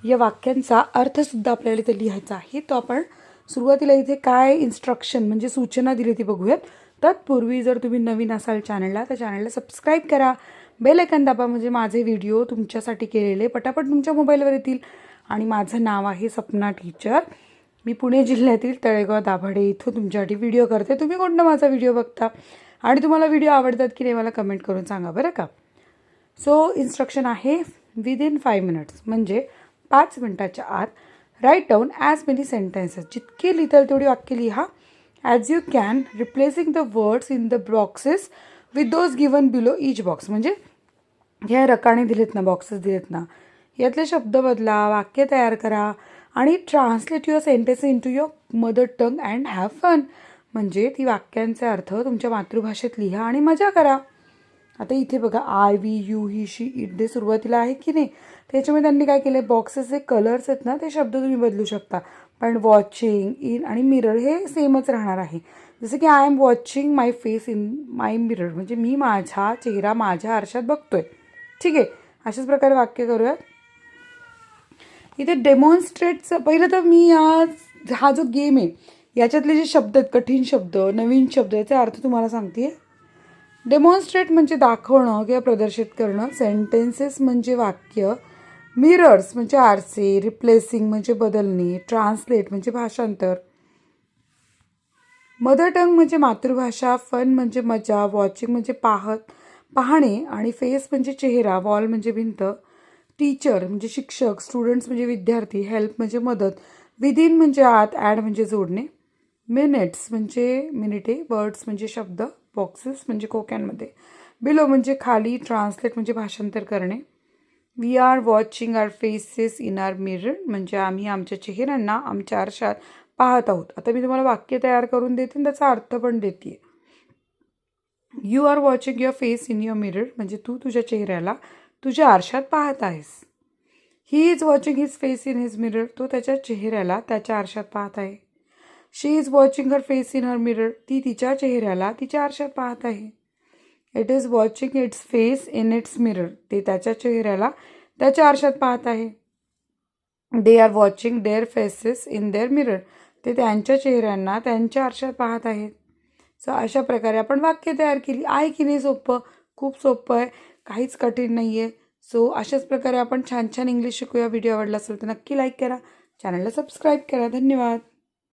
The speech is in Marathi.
या वाक्यांचा अर्थसुद्धा आपल्याला इथे लिहायचा आहे. तो आपण सुरुवातीला इथे काय इन्स्ट्रक्शन म्हणजे सूचना दिली ती बघूयात. तत्पूर्वी जर तुम्ही नवीन असाल चॅनलला तर चॅनलला सबस्क्राईब करा, बेल आयकॉन दाबा, म्हणजे माझे व्हिडिओ तुमच्यासाठी केलेले पटापट तुमच्या मोबाईलवर येतील. आणि माझं नाव आहे सपना टीचर. मी पुणे जिल्ह्यातील तळेगाव दाभाडे इथं तुमच्यासाठी व्हिडिओ करते. तुम्ही कोणता माझा व्हिडिओ बघता आणि तुम्हाला व्हिडिओ आवडतात की नाही मला कमेंट करून सांगा बरं का. सो इन्स्ट्रक्शन आहे विदिन 5 मिनिट्स, म्हणजे 5 मिनिटाच्या आत write down as many sentences, जितके लिहिता तेवढी वाक्य लिहा, as you can, replacing the words in the boxes with those given below each box. म्हणजे ह्या रकाने दिलेत ना, बॉक्सेस दिलेत ना, यातले शब्द बदला, वाक्य तयार करा आणि translate your sentence into your mother tongue and have fun. म्हणजे ती वाक्यांचे अर्थ तुमच्या मातृभाषेत लिहा आणि मजा करा. आता इथे बघा I, we, you, he, she, it they सुरुवातीला आहे की नाही, त्याच्यामुळे त्यांनी काय केलं, बॉक्सेस जे कलर्स आहेत ना ते शब्द तुम्ही बदलू शकता. पण वॉचिंग, इन आणि मिरर हे सेमच राहणार आहे. जसं की I am watching my face in my mirror, म्हणजे मी माझा चेहरा माझ्या आरशात बघतोय. ठीक आहे, अशाच प्रकारे वाक्य करूयात. इथे डेमॉन्स्ट्रेटचं पहिलं तर मी हा जो गेम आहे याच्यातले जे शब्द आहेत, कठीण शब्द, नवीन शब्द, याचे अर्थ तुम्हाला सांगते. डेमॉन्स्ट्रेट म्हणजे दाखवणं किंवा प्रदर्शित करणं, सेंटेन्सेस म्हणजे वाक्य, मिरर्स म्हणजे आरसे, रिप्लेसिंग म्हणजे बदलणे, ट्रान्सलेट म्हणजे भाषांतर, मदर टंग म्हणजे मातृभाषा, फन म्हणजे मजा, वॉचिंग म्हणजे पाहणे आणि फेस म्हणजे चेहरा, वॉल म्हणजे भिंत, टीचर म्हणजे शिक्षक, स्टुडंट्स म्हणजे विद्यार्थी, हेल्प म्हणजे मदत, विदिन म्हणजे आत, ॲड म्हणजे जोडणे, मिनिट्स म्हणजे मिनिटे, वर्ड्स म्हणजे शब्द, बॉक्सेस म्हणजे खोक्यांमध्ये, बिलो म्हणजे खाली, ट्रान्सलेट म्हणजे भाषांतर करणे, we are watching our faces in our mirror म्हणजे आम्ही आमच्या चेहऱ्यांना आमच्या आरशात पाहत आहोत. आता मी तुम्हाला वाक्य तयार करून देते आणि त्याचा अर्थ पण देते. You are watching your face in your mirror म्हणजे तू तुझ्या चेहऱ्याला तुझ्या आरशात पाहत आहेस. He is watching his face in his mirror, तो त्याच्या चेहऱ्याला त्याच्या आरशात पाहत आहे. She is watching her face in her mirror, ती तिच्या चेहऱ्याला तिच्या आरशात पाहत आहे. It is watching its face in its mirror, ते त्याच्या चेहऱ्याला त्याच्या आरशात पाहत आहे. They are watching their faces in their mirror, ते त्यांच्या चेहऱ्यांना त्यांच्या आरशात पाहत आहेत. सो अशा प्रकारे आपण वाक्य तयार केली. आहे की नाही सोपं? खूप सोपं आहे, काहीच कठीण नाही आहे. सो अशाच प्रकारे आपण छान छान इंग्लिश शिकूया. व्हिडिओ आवडला असेल तर नक्की लाईक करा, चॅनलला सबस्क्राईब करा. धन्यवाद.